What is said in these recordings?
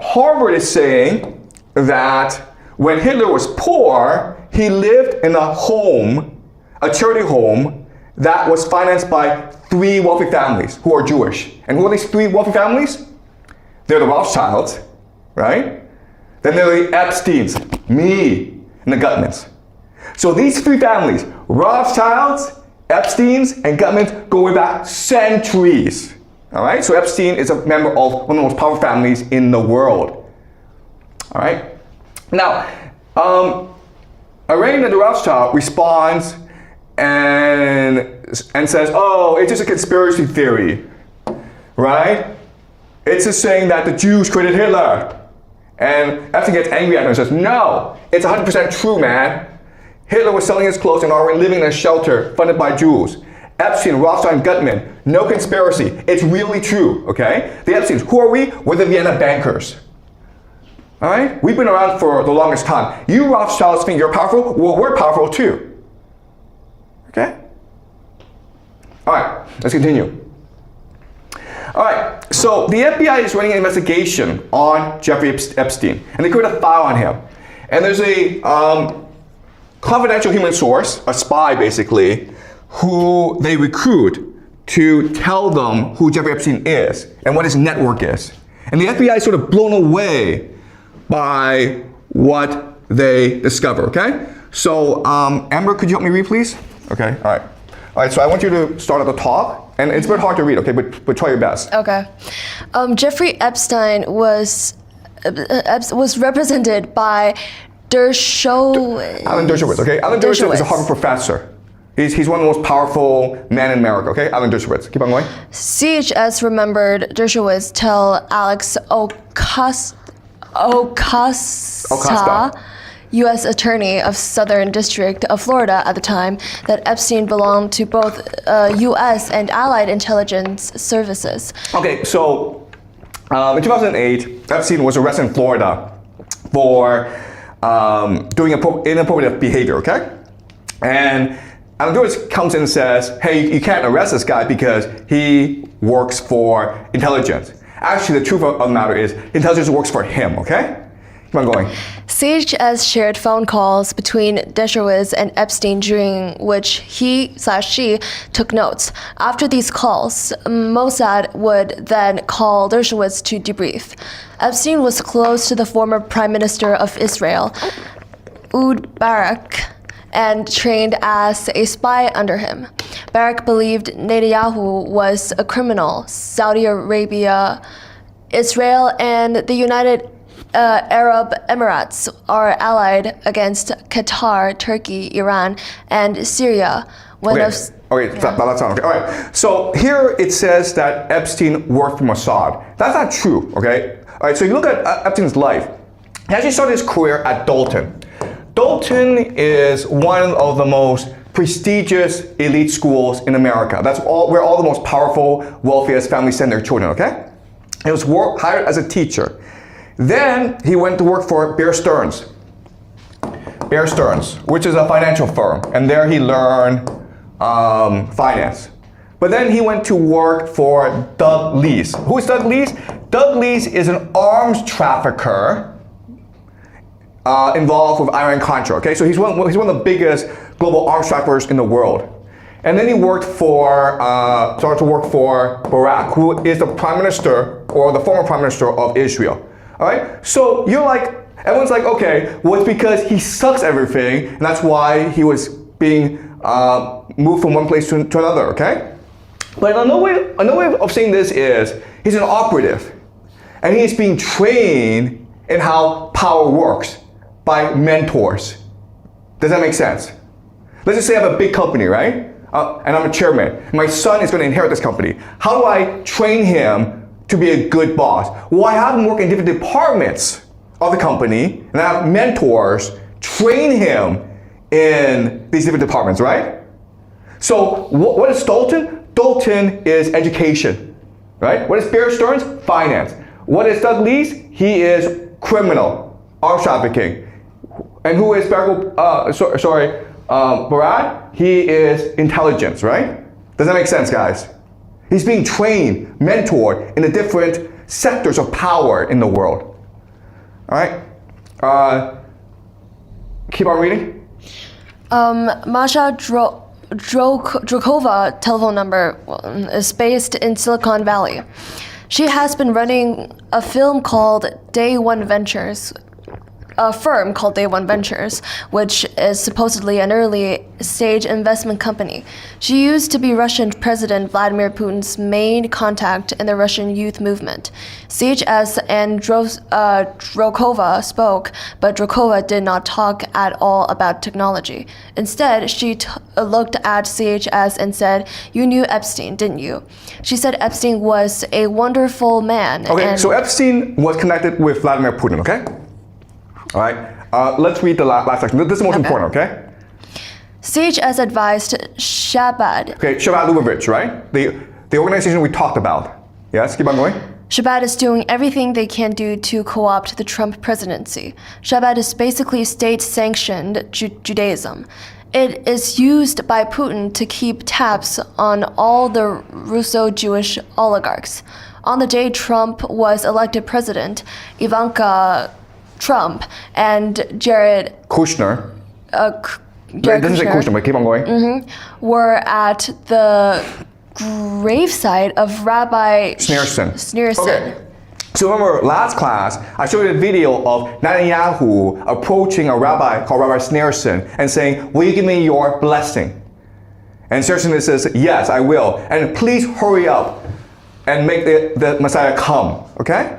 Harvard is saying that when Hitler was poor, he lived in a home, a charity home, that was financed by 3 wealthy families who are Jewish. And who are these 3 wealthy families? They're the Rothschilds, right? Then there are the Epsteins, me, and the Gutmans. So these 3 families, Rothschilds, Epsteins, and Gutmans, go way back centuries. All right, so Epstein is a member of one of the most powerful families in the world. All right, now, Irene the Rothschild responds and says, oh, it's just a conspiracy theory, right? It's just saying that the Jews created Hitler. And Epstein gets angry at her and says, no, it's 100% true, man. Hitler was selling his clothes and already living in a shelter funded by Jews. Epstein, Rothschild, and Gutman, no conspiracy. It's really true, okay? The Epsteins, who are we? We're the Vienna bankers. All right? We've been around for the longest time. You Rothschilds think you're powerful? Well, we're powerful too. Okay? All right, let's continue. All right, so the FBI is running an investigation on Jeffrey Epstein, and they created a file on him. And there's a confidential human source, a spy basically, who they recruit to tell them who Jeffrey Epstein is and what his network is. And the FBI is sort of blown away by what they discover, okay? So, Amber, could you help me read, please? Okay, all right. All right, so I want you to start at the top, and it's a bit hard to read, okay, but try your best. Okay. Jeffrey Epstein was represented by Alan Dershowitz, okay? Alan Dershowitz is a Harvard professor. He's one of the most powerful men in America, okay? Alan Dershowitz. Keep on going. CHS remembered Dershowitz tell Alex Ocasio, U.S. Attorney of Southern District of Florida at the time, that Epstein belonged to both U.S. and Allied intelligence services. Okay, so in 2008, Epstein was arrested in Florida for doing inappropriate behavior, okay? And Alan Dershowitz comes in and says, hey, you can't arrest this guy because he works for intelligence. Actually, the truth of the matter is, intelligence works for him, okay? Keep on going. CHS shared phone calls between Dershowitz and Epstein during which he/she took notes. After these calls, Mossad would then call Dershowitz to debrief. Epstein was close to the former Prime Minister of Israel, Ehud Barak, and trained as a spy under him. Barak believed Netanyahu was a criminal. Saudi Arabia, Israel, and the United Arab Emirates are allied against Qatar, Turkey, Iran, and Syria. That's not okay. All right. So here it says that Epstein worked for Mossad. That's not true, okay? All right, so you look at Epstein's life. He actually started his career at Dalton. Dalton is one of the most prestigious elite schools in America. That's where all the most powerful, wealthiest families send their children, okay? He was hired as a teacher. Then he went to work for Bear Stearns, which is a financial firm. And there he learned finance. But then he went to work for Doug Leese. Who is Doug Leese? Doug Leese is an arms trafficker involved with Iran-Contra, okay? So he's one of the biggest global arms traffickers in the world. And then he started to work for Barak, who is the prime minister or the former prime minister of Israel. All right, so everyone's like, okay, well, it's because he sucks everything, and that's why he was being moved from one place to another, okay? But another way of saying this is, he's an operative, and he's being trained in how power works by mentors. Does that make sense? Let's just say I have a big company, right? And I'm a chairman. My son is going to inherit this company. How do I train him to be a good boss? Well, I have him work in different departments of the company, and I have mentors train him in these different departments, right? So what is Dalton? Dalton is education, right? What is Bear Stearns? Finance. What is Doug Leese? He is criminal, arms trafficking. And who is Barak? He is intelligence, right? Does that make sense, guys? He's being trained, mentored in the different sectors of power in the world. All right. Keep on reading. Masha Drokova telephone number is based in Silicon Valley. She has been running a firm called Day One Ventures, which is supposedly an early stage investment company. She used to be Russian President Vladimir Putin's main contact in the Russian youth movement. CHS and Drokova spoke, but Drokova did not talk at all about technology. Instead, she looked at CHS and said, "You knew Epstein, didn't you?" She said Epstein was a wonderful man. Okay, so Epstein was connected with Vladimir Putin, okay? All right, let's read the last section. This is the most important, okay? CHS advised Shabad. Okay, Shabad Lubavitch, right? The organization we talked about. Yes, keep on going. Shabad is doing everything they can do to co-opt the Trump presidency. Shabad is basically state-sanctioned Judaism. It is used by Putin to keep tabs on all the Russo-Jewish oligarchs. On the day Trump was elected president, Ivanka Trump and Jared Kushner. Jared It doesn't say Kushner Kushner, but keep on going. were at the gravesite of Rabbi Sneerson. Sneerson. Okay. So remember last class, I showed you a video of Netanyahu approaching a rabbi called Rabbi Sneerson and saying, "Will you give me your blessing?" And Sneerson says, "Yes, I will. And please hurry up and make the Messiah come." Okay?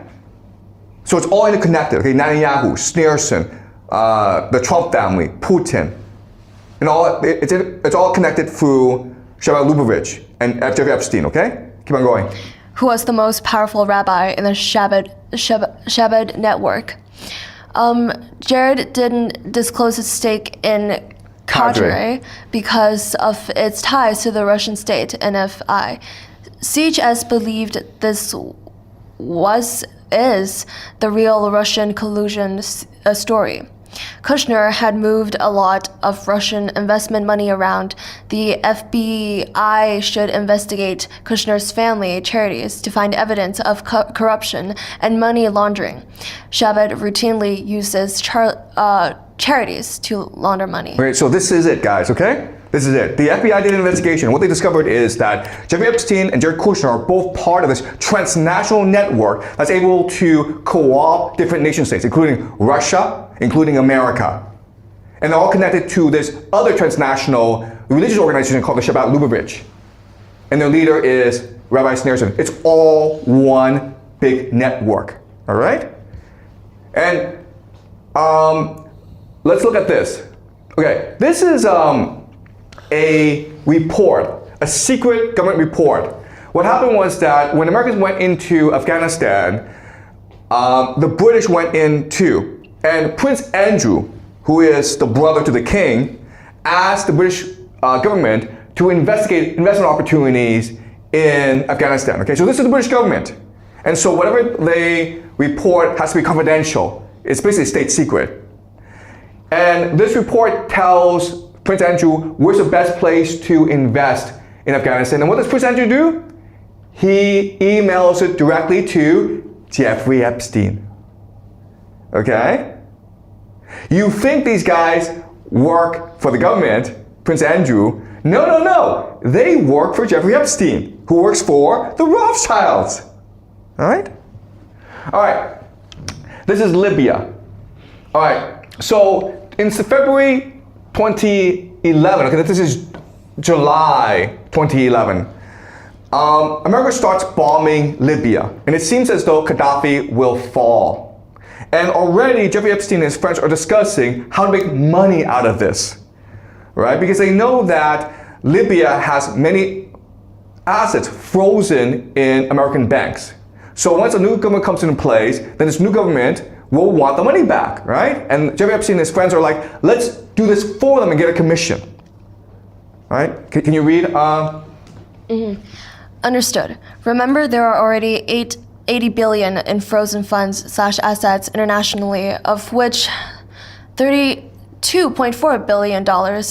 So it's all interconnected. Okay, Netanyahu, Sneerson, the Trump family, Putin, and it's all connected through Shabbat Lubavitch and Jeffrey Epstein. Okay, keep on going. Who was the most powerful rabbi in the Shabbat network. Jared didn't disclose his stake in Cadre because of its ties to the Russian state, NFI. CHS believed this is the real Russian collusion story. Kushner had moved a lot of Russian investment money around. The FBI should investigate Kushner's family charities to find evidence of corruption and money laundering. Shabbat routinely uses charities to launder money. Okay, so this is it, guys, okay? This is it. The FBI did an investigation. What they discovered is that Jeffrey Epstein and Jared Kushner are both part of this transnational network that's able to co-opt different nation states, including Russia, including America. And they're all connected to this other transnational religious organization called the Shabbat Lubavitch. And their leader is Rabbi Sneerson. It's all one big network, all right? And let's look at this. Okay, this is a report, a secret government report. What happened was that when Americans went into Afghanistan, the British went in too. And Prince Andrew, who is the brother to the king, asked the British government to investigate investment opportunities in Afghanistan. Okay, so this is the British government. And so whatever they report has to be confidential. It's basically state secret. And this report tells Prince Andrew where's the best place to invest in Afghanistan. And what does Prince Andrew do? He emails it directly to Jeffrey Epstein. Okay? You think these guys work for the government, Prince Andrew. No. They work for Jeffrey Epstein, who works for the Rothschilds. All right? All right. This is Libya. All right. So in February 2011, okay, this is July 2011, America starts bombing Libya, and it seems as though Gaddafi will fall. And already Jeffrey Epstein and his friends are discussing how to make money out of this, right? Because they know that Libya has many assets frozen in American banks. So once a new government comes into place, then this new government will want the money back, right? And Jeffrey Epstein and his friends are like, let's do this for them and get a commission. All right? Can you read? Understood. Remember, there are already 80 billion in frozen funds/assets internationally, of which $32.4 billion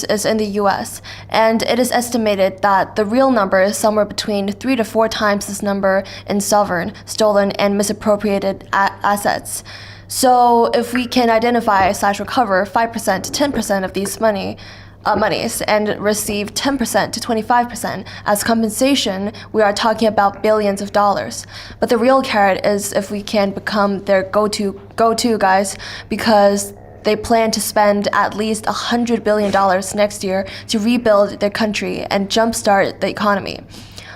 is in the US, and it is estimated that the real number is somewhere between 3 to 4 times this number in sovereign, stolen, and misappropriated assets. So if we can identify / recover 5% to 10% of these monies and receive 10% to 25% as compensation, we are talking about billions of dollars. But the real carrot is if we can become their go-to guys, because they plan to spend at least $100 billion next year to rebuild their country and jumpstart the economy.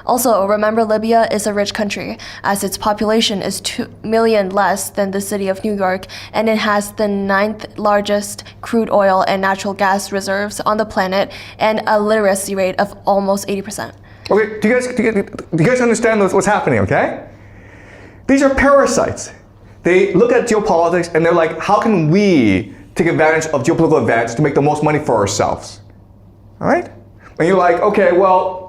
Also, remember, Libya is a rich country, as its population is 2 million less than the city of New York, and it has the 9th largest crude oil and natural gas reserves on the planet, and a literacy rate of almost 80%. Okay, do you guys understand what's happening, okay? These are parasites. They look at geopolitics and they're like, how can we take advantage of geopolitical events to make the most money for ourselves? All right? And you're like, okay, well,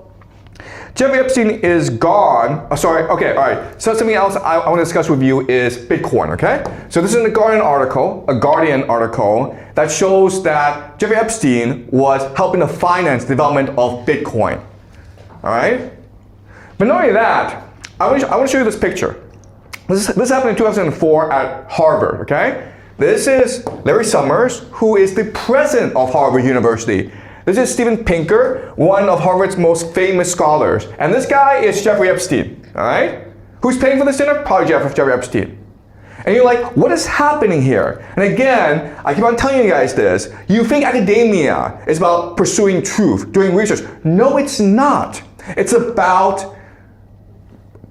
Jeffrey Epstein is gone. All right. So something else I want to discuss with you is Bitcoin, okay? So this is a Guardian article that shows that Jeffrey Epstein was helping to finance the development of Bitcoin, all right? But not only that, I want to show you this picture. This happened in 2004 at Harvard, okay? This is Larry Summers, who is the president of Harvard University. This is Steven Pinker, one of Harvard's most famous scholars. And this guy is Jeffrey Epstein, all right? Who's paying for this dinner? Probably Jeffrey Epstein. And you're like, what is happening here? And again, I keep on telling you guys this. You think academia is about pursuing truth, doing research. No, it's not. It's about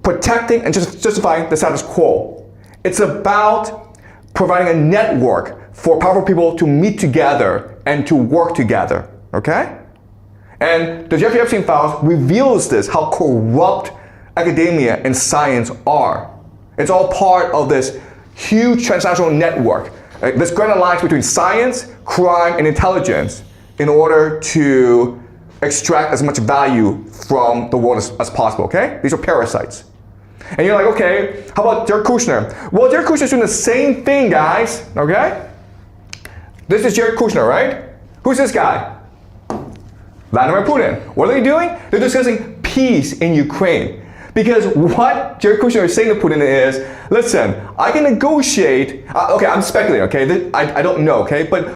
protecting and justifying the status quo. It's about providing a network for powerful people to meet together and to work together. Okay? And the Jeffrey Epstein files reveals this, how corrupt academia and science are. It's all part of this huge transnational network, this grand alliance between science, crime, and intelligence in order to extract as much value from the world as possible, okay? These are parasites. And you're like, okay, how about Jared Kushner? Well, Jared Kushner's doing the same thing, guys, okay? This is Jared Kushner, right? Who's this guy? Vladimir Putin. What are they doing? They're discussing peace in Ukraine. Because what Jared Kushner is saying to Putin is, listen, I can negotiate, okay, I'm speculating, okay? I don't know, okay? But